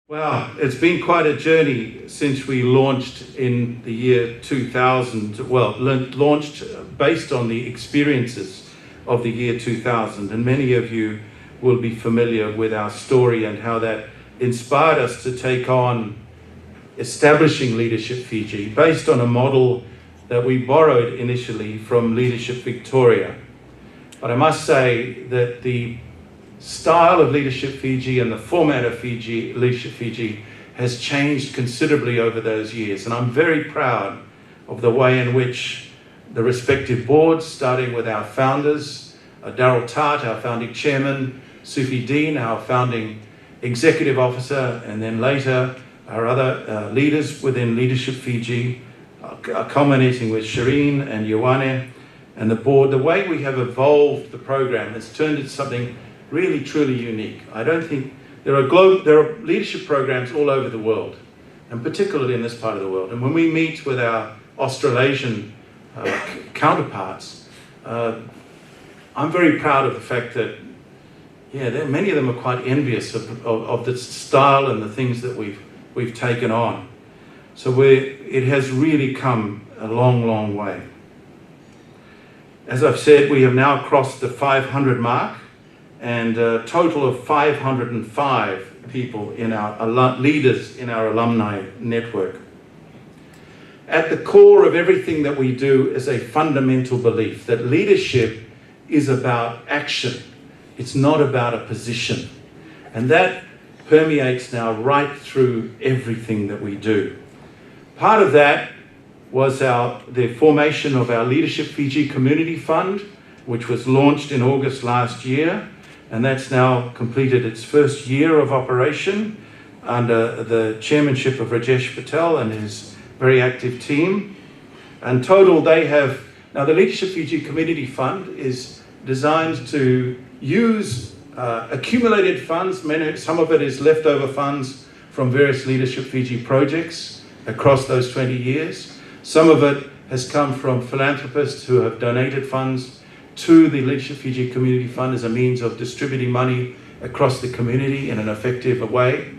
Well, it's been quite a journey since we launched in the year 2000. Well, launched based on the experiences of the year 2000. And many of you will be familiar with our story and how that inspired us to take on establishing Leadership Fiji based on a model that we borrowed initially from Leadership Victoria. But I must say that the style of Leadership Fiji and the format of Leadership Fiji has changed considerably over those years. And I'm very proud of the way in which the respective boards, starting with our founders, Daryl Tart, our founding chairman, Sufi Dean, our founding executive officer, and then later our other leaders within Leadership Fiji, culminating with Shireen and Ioane and the board. The way we have evolved the program has turned into something really, truly unique. I don't think there are leadership programs all over the world, and particularly in this part of the world. And when we meet with our Australasian counterparts, I'm very proud of the fact that, many of them are quite envious of the style and the things that we've taken on. So it has really come a long, long way. As I've said, we have now crossed the 500 mark, and a total of 505 people in our leaders in our alumni network. At the core of everything that we do is a fundamental belief that leadership is about action. It's not about a position. And that permeates now right through everything that we do. Part of that was the formation of our Leadership Fiji Community Fund, which was launched in August last year. And that's now completed its first year of operation under the chairmanship of Rajesh Patel and his very active team. And total now the Leadership Fiji Community Fund is designed to use accumulated funds. Some of it is leftover funds from various Leadership Fiji projects across those 20 years. Some of it has come from philanthropists who have donated funds to the Leadership Fiji Community Fund as a means of distributing money across the community in an effective way.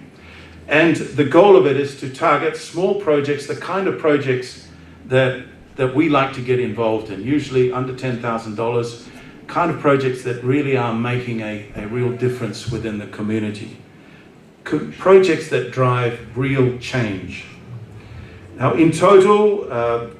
And the goal of it is to target small projects, the kind of projects that we like to get involved in, usually under $10,000, kind of projects that really are making a real difference within the community. Projects that drive real change. Now, in total,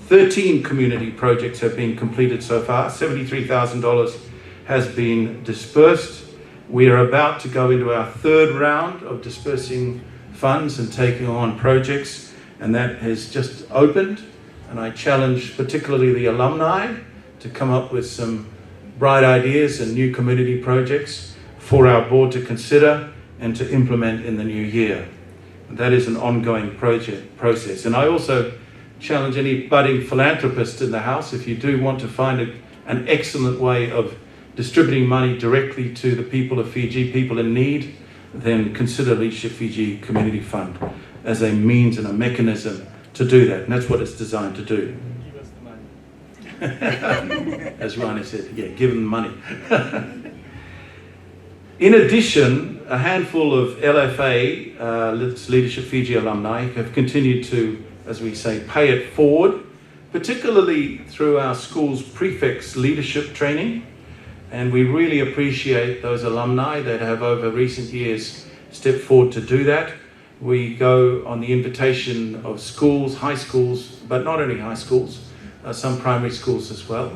13 community projects have been completed so far. $73,000 has been dispersed. We are about to go into our third round of dispersing funds and taking on projects, and that has just opened. And I challenge particularly the alumni to come up with some bright ideas and new community projects for our board to consider and to implement in the new year. And that is an ongoing process. And I also challenge any budding philanthropist in the house, if you do want to find an excellent way of distributing money directly to the people of Fiji, people in need, then consider Leadership Fiji Community Fund as a means and a mechanism to do that. And that's what it's designed to do. Give us the money. As Rani said, give them money. In addition, a handful of LFA, Leadership Fiji alumni, have continued to, as we say, pay it forward, particularly through our school's prefects leadership training. And we really appreciate those alumni that have over recent years stepped forward to do that. We go on the invitation of schools, high schools, but not only high schools, some primary schools as well,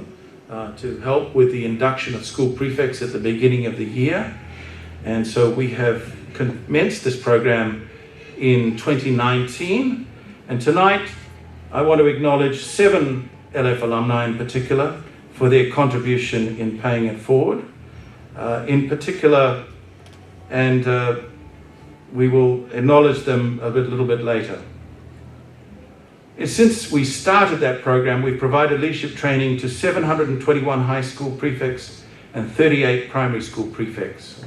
to help with the induction of school prefects at the beginning of the year. And so we have commenced this program in 2019. And tonight, I want to acknowledge 7 LF alumni in particular for their contribution in paying it forward. In particular, and we will acknowledge them a little bit later. And since we started that program, we've provided leadership training to 721 high school prefects and 38 primary school prefects.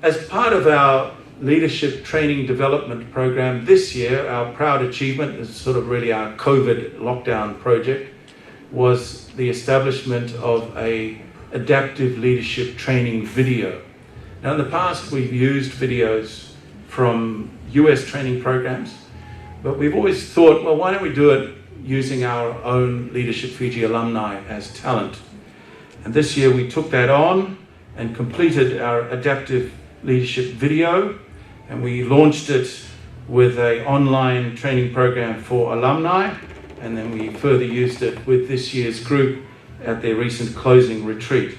As part of our leadership training development program this year, our proud achievement is sort of really our COVID lockdown project, was the establishment of a adaptive leadership training video. Now in the past we've used videos from US training programs, but we've always thought, well, why don't we do it using our own Leadership Fiji alumni as talent? And this year we took that on and completed our adaptive leadership video, and we launched it with an online training program for alumni, and then we further used it with this year's group at their recent closing retreat.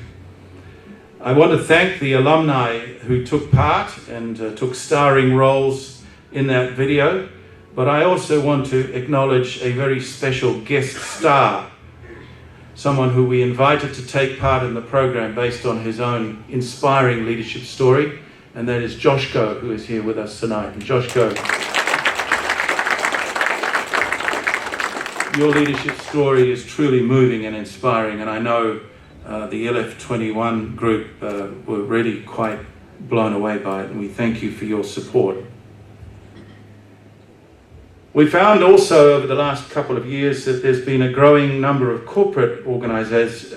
I want to thank the alumni who took part and took starring roles in that video, but I also want to acknowledge a very special guest star, someone who we invited to take part in the program based on his own inspiring leadership story, and that is Joshko, who is here with us tonight. And Joshko, your leadership story is truly moving and inspiring, and I know the LF21 group were really quite blown away by it, and we thank you for your support. We found also over the last couple of years that there's been a growing number of corporate organizations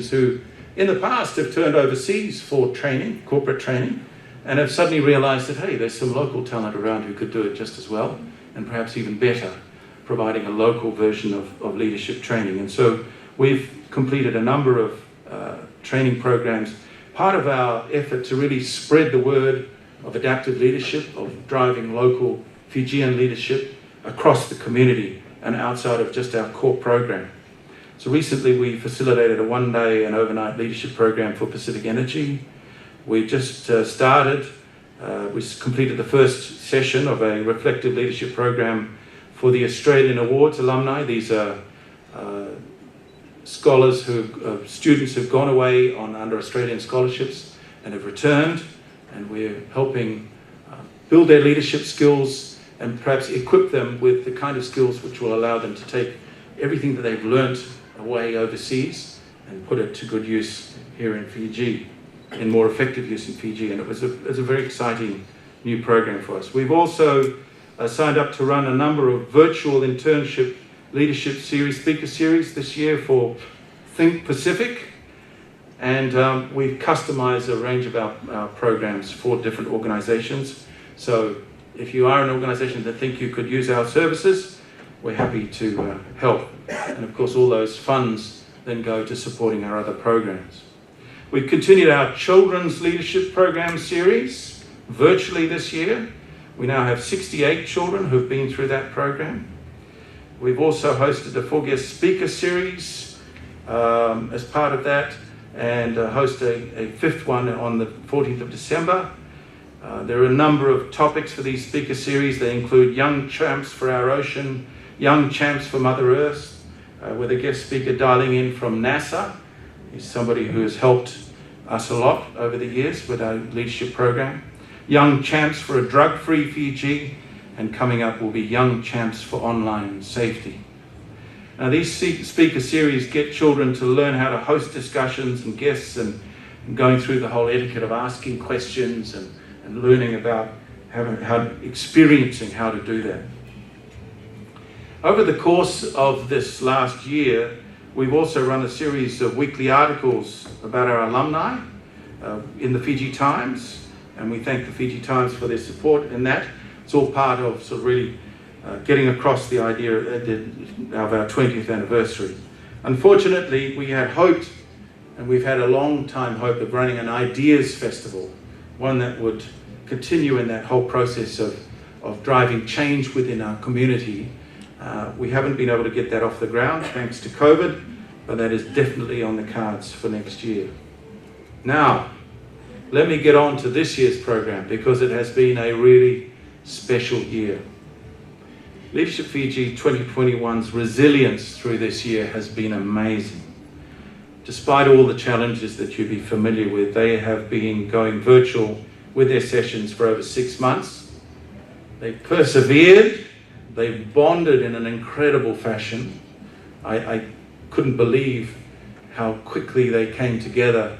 who in the past have turned overseas for training, corporate training, and have suddenly realized that, hey, there's some local talent around who could do it just as well, and perhaps even better, providing a local version of leadership training. And so we've completed a number of training programs, part of our effort to really spread the word of adaptive leadership, of driving local Fijian leadership across the community and outside of just our core program. So recently we facilitated a one-day and overnight leadership program for Pacific Energy. We just started, we completed the first session of a reflective leadership program for the Australian Awards alumni. These are scholars students who've gone away on under Australian scholarships and have returned, and we're helping build their leadership skills and perhaps equip them with the kind of skills which will allow them to take everything that they've learnt away overseas and put it to good use here in Fiji, in more effective use in Fiji. And it was a very exciting new program for us. We've also signed up to run a number of virtual internship leadership series, speaker series this year for Think Pacific, and we've customized a range of our programs for different organizations. So if you are an organization that think you could use our services, we're happy to help. And of course all those funds then go to supporting our other programs. We've continued our Children's Leadership Program series virtually this year. We now have 68 children who've been through that program. We've also hosted a 4-guest speaker series as part of that, and host a 5th one on the 14th of December. There are a number of topics for these speaker series. They include Young Champs for Our Ocean, Young Champs for Mother Earth, with a guest speaker dialing in from NASA. He's somebody who has helped us a lot over the years with our leadership program. Young Champs for a Drug-Free Fiji, and coming up will be Young Champs for Online Safety. Now these speaker series get children to learn how to host discussions and guests, and going through the whole etiquette of asking questions and learning about experiencing how to do that. Over the course of this last year, we've also run a series of weekly articles about our alumni in the Fiji Times, and we thank the Fiji Times for their support in that. It's all part of sort of really getting across the idea of our 20th anniversary. Unfortunately, we had hoped, and we've had a long time hope of running an Ideas Festival, one that would continue in that whole process of driving change within our community. We haven't been able to get that off the ground thanks to COVID, but that is definitely on the cards for next year. Now, let me get on to this year's program, because it has been a really special year. Leadership Fiji 2021's resilience through this year has been amazing. Despite all the challenges that you'd be familiar with, they have been going virtual with their sessions for over 6 months. They've persevered, they've bonded in an incredible fashion. I couldn't believe how quickly they came together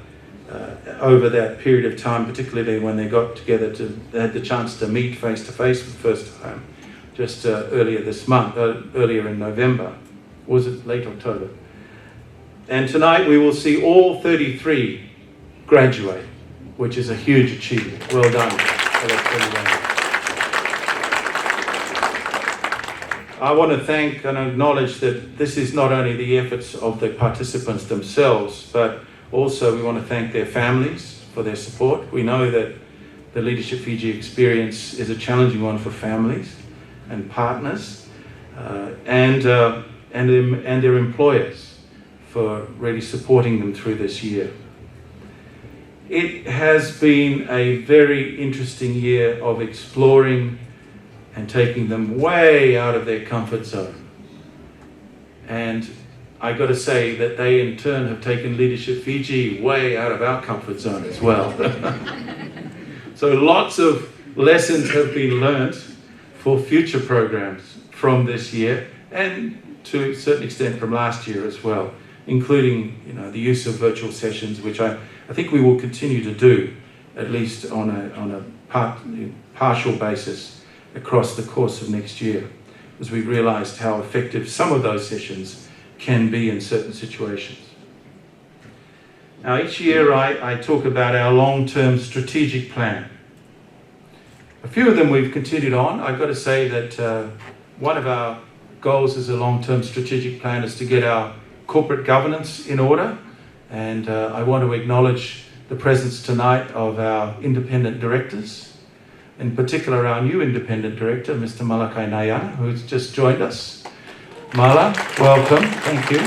over that period of time, particularly when they got together they had the chance to meet face to face for the first time, just earlier this month, earlier in November. Or was it late October? And tonight we will see all 33 graduate. which is a huge achievement. Well done. I want to thank and acknowledge that this is not only the efforts of the participants themselves, but also we want to thank their families for their support. We know that the Leadership Fiji experience is a challenging one for families and partners and their employers for really supporting them through this year. It has been a very interesting year of exploring and taking them way out of their comfort zone. And I got to say that they in turn have taken Leadership Fiji way out of our comfort zone as well. So lots of lessons have been learnt for future programs from this year and to a certain extent from last year as well, including the use of virtual sessions, which I think we will continue to do, at least on a partial basis across the course of next year, as we realised how effective some of those sessions can be in certain situations. Now each year I talk about our long-term strategic plan. A few of them we've continued on. I've got to say that one of our goals as a long-term strategic plan is to get our corporate governance in order, and I want to acknowledge the presence tonight of our independent directors, in particular our new independent director, Mr. Malakai Nayana, who's just joined us. Mala, welcome, thank you.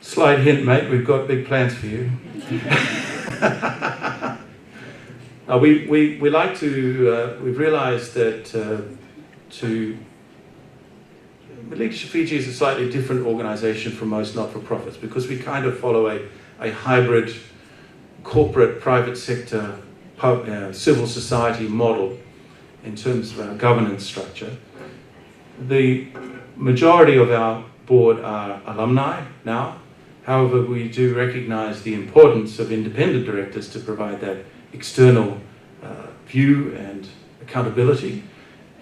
Slight hint, mate, we've got big plans for you. We like to, we've realised that Leadership Fiji is a slightly different organisation from most not-for-profits because we kind of follow a hybrid corporate, private sector, civil society model in terms of our governance structure. The majority of our board are alumni now. However, we do recognise the importance of independent directors to provide that external view and accountability.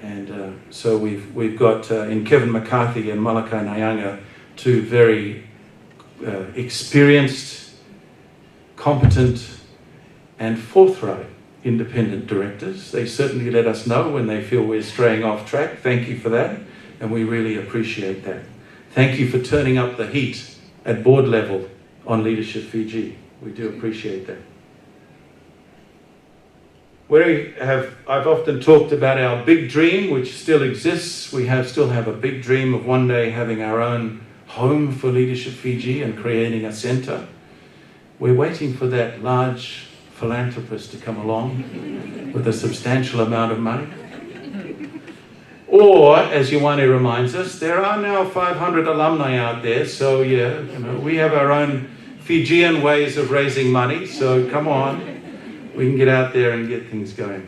And so we've got in Kevin McCarthy and Malakai Nayanga, two very experienced, competent and forthright independent directors. They certainly let us know when they feel we're straying off track. Thank you for that, and we really appreciate that. Thank you for turning up the heat at board level on Leadership Fiji. We do appreciate that. I've often talked about our big dream, which still exists. We still have a big dream of one day having our own home for Leadership Fiji and creating a centre. We're waiting for that large philanthropist to come along with a substantial amount of money. Or, as Ioane reminds us, there are now 500 alumni out there, so yeah, we have our own Fijian ways of raising money, so come on, we can get out there and get things going.